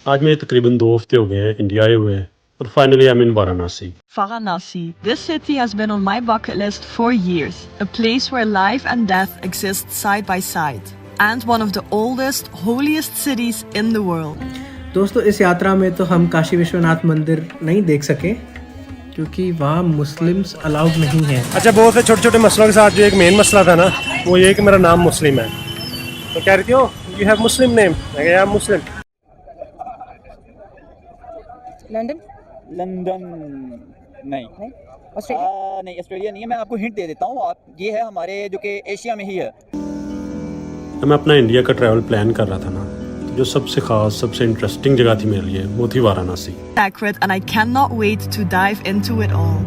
आज मेरे तकरीबन 2 हफ्ते हो गए हैं इंडिया आए हुए और finally I am in Varanasi. Varanasi. This city has been on my bucket list for years. A place where life and death exist side by side. And one of the oldest, holiest cities in the world. दोस्तों इस यात्रा में तो हम काशी विश्वनाथ मंदिर नहीं देख सके क्योंकि वहाँ मुस्लिम्स अलाउड नहीं है। अच्छा, बहुत से छोटे छोटे मसलों के साथ जो एक मेन मसला था ना, वो ये कि मेरा नाम मुस्लिम है। तो कह रही थी, यू हैव मुस्लिम नेम। मैं कहा मुस्लिम। लंदन लंदन नहीं नहीं ऑस्ट्रेलिया नहीं, ऑस्ट्रेलिया नहीं है। मैं आपको हिंट दे देता हूँ, आप ये है हमारे जो कि एशिया में ही है। तो मैं अपना इंडिया का ट्रैवल प्लान कर रहा था ना, तो जो सबसे ख़ास सबसे इंटरेस्टिंग जगह थी मेरे लिए वो थी Varanasi. Sacred, and I cannot wait to dive into it all.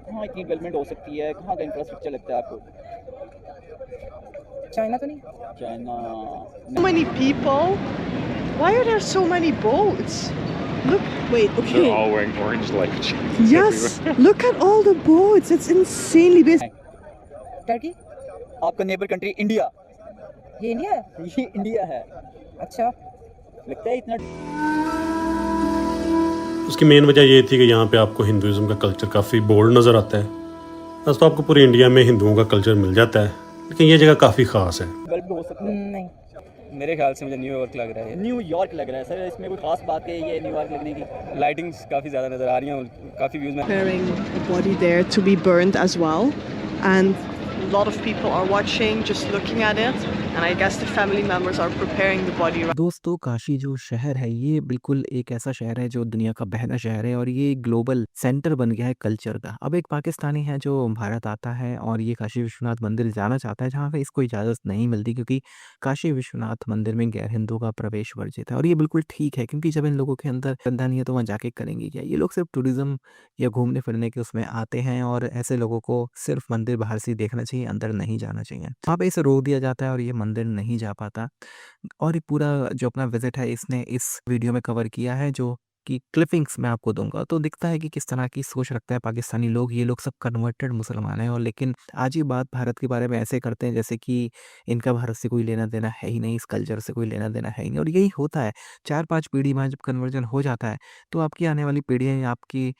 कहाँ इतनी डेवलपमेंट हो सकती है, कहाँ का इंफ्रास्ट्रक्चर लगता है आपको? चाइना तो नहीं। China So many people. Why are there so many boats? Look, wait, okay. They're all wearing orange life jackets. Yes, look at all the boats. It's insanely busy. Turkey आपका neighbour country India. ये India है। ये India है। अच्छा लगता है इतना। उसकी मेन वजह ये थी कि यहाँ पे आपको हिंदुज़म का कल्चर काफ़ी बोल्ड नज़र आता है। बस तो आपको पूरी इंडिया में हिंदुओं का कल्चर मिल जाता है, लेकिन ये जगह काफ़ी ख़ास है। डेवलप हो सकता है। नहीं मेरे ख्याल से मुझे न्यूयॉर्क लग रहा है। न्यूयॉर्क लग रहा है सर। इसमें कोई खास बात है ये न्यूयॉर्क लगने की? लाइटिंग्स काफ़ी ज़्यादा नज़र आ रही हैं, काफ़ी व्यूज़ में। Preparing a body there to be burned as well. And a lot of people are watching, just looking at it. And I guess the family members are preparing the body. दोस्तों काशी जो शहर है ये बिल्कुल एक ऐसा शहर है जो दुनिया का पहला शहर है और ये ग्लोबल सेंटर बन गया है कल्चर का। अब एक पाकिस्तानी है जो भारत आता है और ये काशी विश्वनाथ मंदिर जाना चाहता है जहाँ पे इसको इजाज़त नहीं मिलती क्योंकि काशी विश्वनाथ मंदिर में गैर हिंदुओं का प्रवेश वर्जित है। और ये बिल्कुल ठीक है क्योंकि जब इन लोगों के अंदर श्रद्धा नहीं है तो वहाँ जाके करेंगे क्या। ये लोग सिर्फ टूरिज्म या घूमने फिरने के उसमें आते हैं और ऐसे लोगों को सिर्फ मंदिर बाहर से ही देखना चाहिए, अंदर नहीं जाना चाहिए। वहाँ पे इसे रोक दिया जाता है और ये मंदिर नहीं जा पाता। और ये पूरा जो अपना विजिट है इसने इस वीडियो में कवर किया है जो कि क्लिपिंग्स मैं आपको दूंगा, तो दिखता है कि किस तरह की सोच रखता है पाकिस्तानी लोग। ये लोग सब कन्वर्टेड मुसलमान हैं और लेकिन आज ये बात भारत के बारे में ऐसे करते हैं जैसे कि इनका भारत से कोई लेना देना है ही नहीं, इस कल्चर से कोई लेना देना है ही नहीं। और यही होता है 4-5 पीढ़ी में जब कन्वर्जन हो जाता है तो आपकी आने वाली पीढ़ियाँ आपकी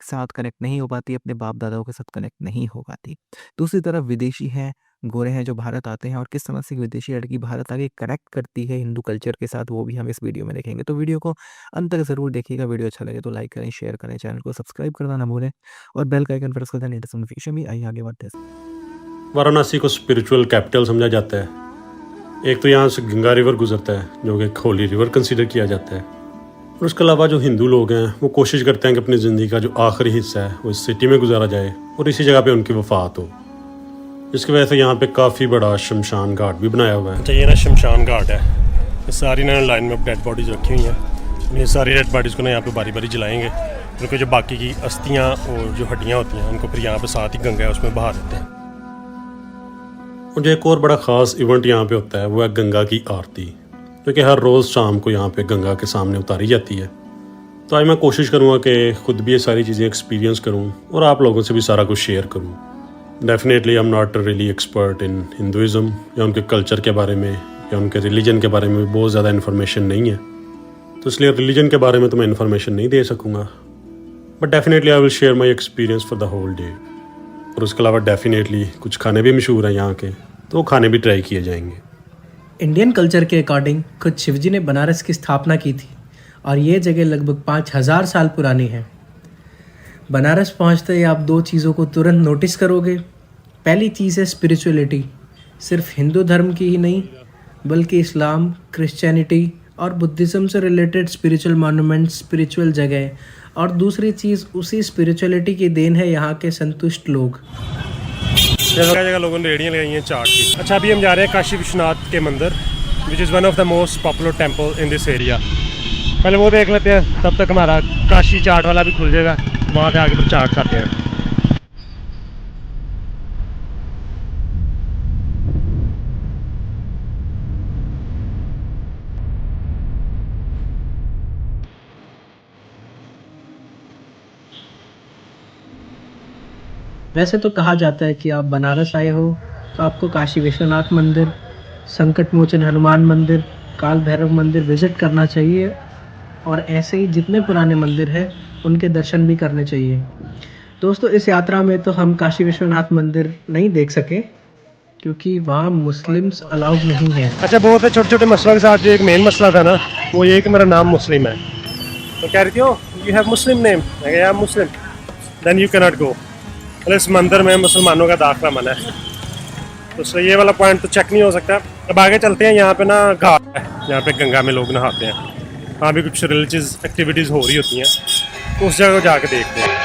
साथ कनेक्ट नहीं हो पाती, अपने बाप दादाओं के साथ कनेक्ट नहीं हो पाती। दूसरी तरफ विदेशी हैं, गोरे हैं जो भारत आते हैं और किस तरह से विदेशी लड़की भारत आके कनेक्ट करती है हिंदू कल्चर के साथ, वो भी हम इस वीडियो में देखेंगे। तो वीडियो को अंत तक ज़रूर देखिएगा। वीडियो अच्छा लगे तो लाइक करें, शेयर करें, चैनल को सब्सक्राइब करना ना भूलें और बेल का आइकन प्रेस कर दें लेटेस्ट नोटिफिकेशन भी। आइए आगे बढ़ते हैं। वाराणसी को स्पिरिचुअल कैपिटल समझा जाता है। एक तो यहाँ से गंगा रिवर गुजरता है जो कि एक होली रिवर कंसिडर किया जाता है। और उसके अलावा जो हिंदू लोग हैं वो कोशिश करते हैं कि अपनी ज़िंदगी का जो आखिरी हिस्सा है वो इस सिटी में गुजारा जाए और इसी जगह पे उनकी वफ़ात हो, जिसकी वजह से यहाँ पे काफ़ी बड़ा शमशान घाट भी बनाया हुआ है। अच्छा, ये ना शमशान घाट है। ये सारी ना लाइन में डेड बॉडीज़ रखी हुई हैं। ये सारी डेड बॉडीज़ को ना यहाँ पे बारी बारी जलाएंगे, क्योंकि जो बाकी की अस्थियाँ और जो हड्डियाँ होती हैं उनको फिर यहाँ पे साथ ही गंगा है उसमें बहा देते हैं। और जो एक और बड़ा ख़ास इवेंट यहाँ पे होता है वो है गंगा की आरती, जो कि हर रोज़ शाम को यहाँ पे गंगा के सामने उतारी जाती है। तो आज मैं कोशिश करूँगा कि ख़ुद भी ये सारी चीज़ें एक्सपीरियंस करूँ और आप लोगों से भी सारा कुछ शेयर करूँ। Definitely I am not really expert in Hinduism या उनके कल्चर के बारे में या उनके रिलीजन के बारे में बहुत ज़्यादा इन्फॉर्मेशन नहीं है, तो इसलिए रिलीजन के बारे में तो मैं इन्फॉर्मेशन नहीं दे सकूँगा, but definitely I will share my experience for the whole day. और उसके अलावा डेफिनेटली कुछ खाने भी मशहूर हैं यहाँ के, तो वो खाने भी ट्राई किए जाएंगे। इंडियन कल्चर के अकॉर्डिंग खुद शिवजी ने बनारस की स्थापना की थी और ये जगह लगभग 5000 साल पुरानी है। बनारस पहुंचते ही आप 2 चीज़ों को तुरंत नोटिस करोगे। पहली चीज़ है स्पिरिचुअलिटी, सिर्फ हिंदू धर्म की ही नहीं बल्कि इस्लाम, क्रिश्चियनिटी और बुद्धिज़्म से रिलेटेड स्पिरिचुअल मॉन्यूमेंट्स, स्पिरिचुअल जगह। और दूसरी चीज़ उसी स्पिरिचुअलिटी की देन है यहाँ के संतुष्ट लोग। जगह जगह लोगों ने रेडियाँ लगाई हैं चाट की। अच्छा, अभी हम जा रहे हैं काशी विश्वनाथ के मंदिर, which is one of the most popular temple in this area. पहले वो देख लेते हैं, तब तक हमारा काशी चाट वाला भी खुल जाएगा, वहाँ से आगे फिर चाट खाते हैं। वैसे तो कहा जाता है कि आप बनारस आए हो तो आपको काशी विश्वनाथ मंदिर संकट मोचन हनुमान मंदिर, काल भैरव मंदिर विजिट करना चाहिए और ऐसे ही जितने पुराने मंदिर हैं उनके दर्शन भी करने चाहिए। दोस्तों इस यात्रा में तो हम काशी विश्वनाथ मंदिर नहीं देख सके क्योंकि वहाँ मुस्लिम्स अलाउड नहीं है। अच्छा, बहुत है छोटे छोटे मसलों के साथ जो एक मेन मसला था ना, वो ये कि मेरा नाम मुस्लिम है। तो कह रही थी, यू हैव मुस्लिम नेम, मैं कहा Muslim, then you can not go. मतलब इस मंदिर में मुसलमानों का दाखिला मना है, तो इसलिए ये वाला पॉइंट तो चेक नहीं हो सकता। अब आगे चलते हैं। यहाँ पे ना घाट है, यहाँ पे गंगा में लोग नहाते हैं, वहाँ भी कुछ रिलीजियस एक्टिविटीज़ हो रही होती हैं, तो उस जगह को जाके देखते हैं।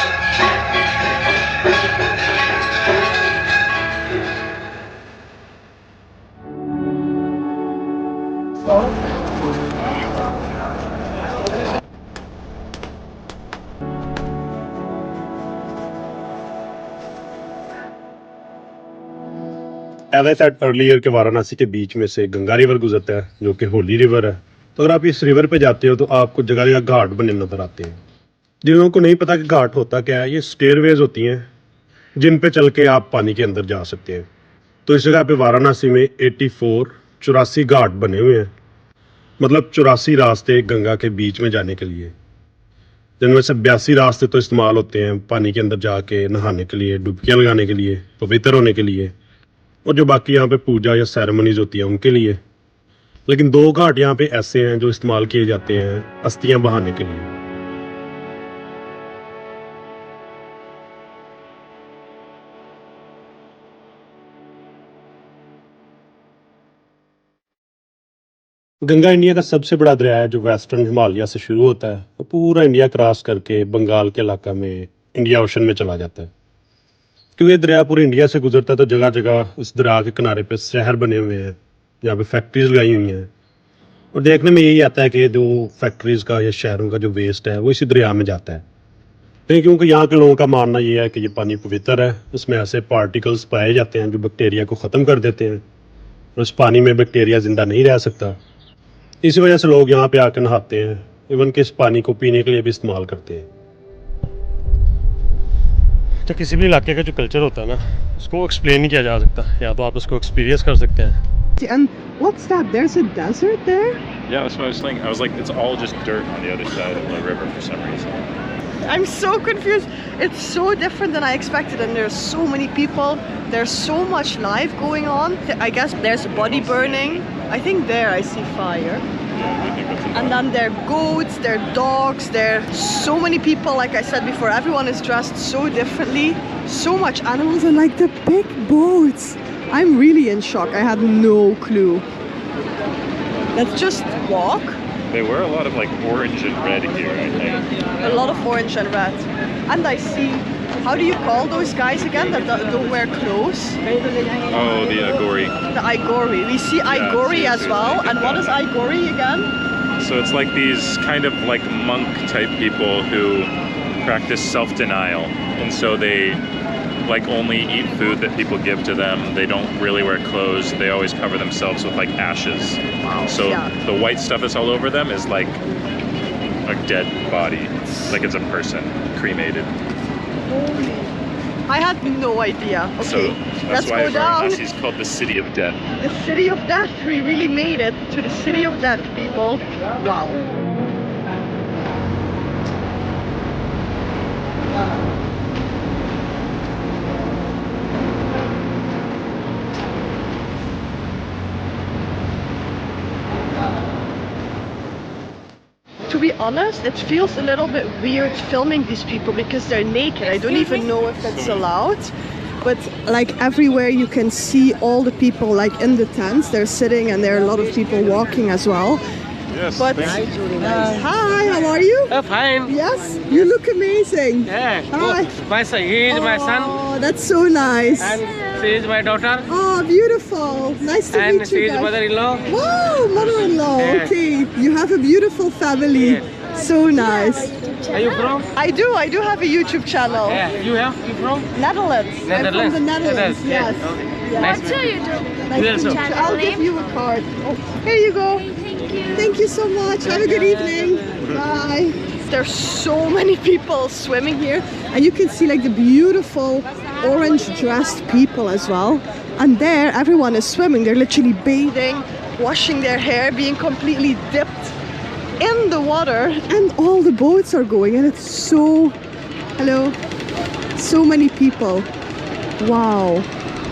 As I said earlier कि वाराणसी के बीच में से गंगा रिवर गुजरता है जो कि होली रिवर है। तो अगर आप इस रिवर पे जाते हो तो आपको जगह जगह घाट बने नजर आते हैं। जिन लोगों को नहीं पता कि घाट होता क्या है, ये स्टेयरवेज होती हैं जिन पे चल के आप पानी के अंदर जा सकते हैं। तो इस जगह पे वाराणसी में 84 घाट बने हुए हैं, मतलब 84 रास्ते गंगा के बीच में जाने के लिए, जिनमें से 82 रास्ते तो इस्तेमाल होते हैं पानी के अंदर जाके नहाने के लिए, डुबकियाँ लगाने के लिए, पवित्र होने के लिए, और जो बाकी यहाँ पे पूजा या सेरेमनीज होती हैं उनके लिए। लेकिन 2 घाट यहाँ पे ऐसे हैं जो इस्तेमाल किए जाते हैं अस्थियाँ बहाने के लिए। गंगा इंडिया का सबसे बड़ा दरिया है जो वेस्टर्न हिमालय से शुरू होता है, वो पूरा इंडिया क्रॉस करके बंगाल के इलाका में इंडिया ओशन में चला जाता है। क्योंकि दरिया पूरे इंडिया से गुजरता है तो जगह जगह उस दरिया के किनारे पे शहर बने हुए हैं, जहाँ पे फैक्ट्रीज लगाई हुई हैं, और देखने में यही आता है कि जो फैक्ट्रीज का या शहरों का जो वेस्ट है वो इसी दरिया में जाता है। लेकिन क्योंकि यहाँ के लोगों का मानना ये है कि ये पानी पवित्र है, उसमें ऐसे पार्टिकल्स पाए जाते हैं जो बैक्टीरिया को ख़त्म कर देते हैं, और उस पानी में बैक्टीरिया ज़िंदा नहीं रह सकता। इसी वजह से लोग यहाँ पे आकर नहाते हैं, इवन कि इस पानी को पीने के लिए भी इस्तेमाल करते हैं। तो किसी भी इलाके का जो कल्चर होता है ना, उसको एक्सप्लेन नहीं किया जा सकता, या तो आप उसको एक्सपीरियंस कर सकते हैं। And what's that? There's a desert there? Yeah, that's what I was thinking. I was like, it's all just dirt on the other side of the river for some reason. I'm so confused. It's so different than I expected, and there's so many people. There's so much life going on. I guess there's body burning. I think there I see fire. And then there are goats, there are dogs, there are so many people. Like I said before, everyone is dressed so differently. So much animals and like the big boats. I'm really in shock. I had no clue. Let's just walk. They were a lot of like orange and red here, I think. A lot of orange and red. And I see, how do you call those guys again that don't wear clothes? Oh, the Agori. The Igori. We see Igori as well. And what is Igori again? So it's like these kind of like monk type people who practice self-denial. And so they like only eat food that people give to them. They don't really wear clothes. They always cover themselves with like ashes. Wow. So the white stuff that's all over them is like a dead body, like it's a person cremated. Holy. I had no idea. Okay, so let's why go down. Varanasi is called the city of death. The city of death. We really made it to the city of death, people. Wow. To be honest, it feels a little bit weird filming these people because they're naked. I don't even know if that's allowed. But like everywhere you can see all the people like in the tents, they're sitting, and there are a lot of people walking as well. Yes. But hi, how are you? Fine. Yes, you look amazing. Yeah. Hi. He is my son. Oh, that's so nice. And she is my daughter. Oh, beautiful. Nice to And meet she you is guys. mother-in-law. Wow, mother-in-law. Yeah. Okay, you have a beautiful family. Yeah. So nice. Are you from? I do have a YouTube channel. Yeah. You from? Netherlands. I'm from the Netherlands. Yes. Okay. Yeah. Nice What's your YouTube Nice Yes, to meet sir. you. I'll give you a card. Oh, here you go. Thank you. Thank you so much. Have a good evening. Bye. There's so many people swimming here, and you can see like the beautiful orange dressed people as well. And there, everyone is swimming. They're literally bathing, washing their hair, being completely dipped in the water. And all the boats are going, and it's so... Hello? So many people. Wow.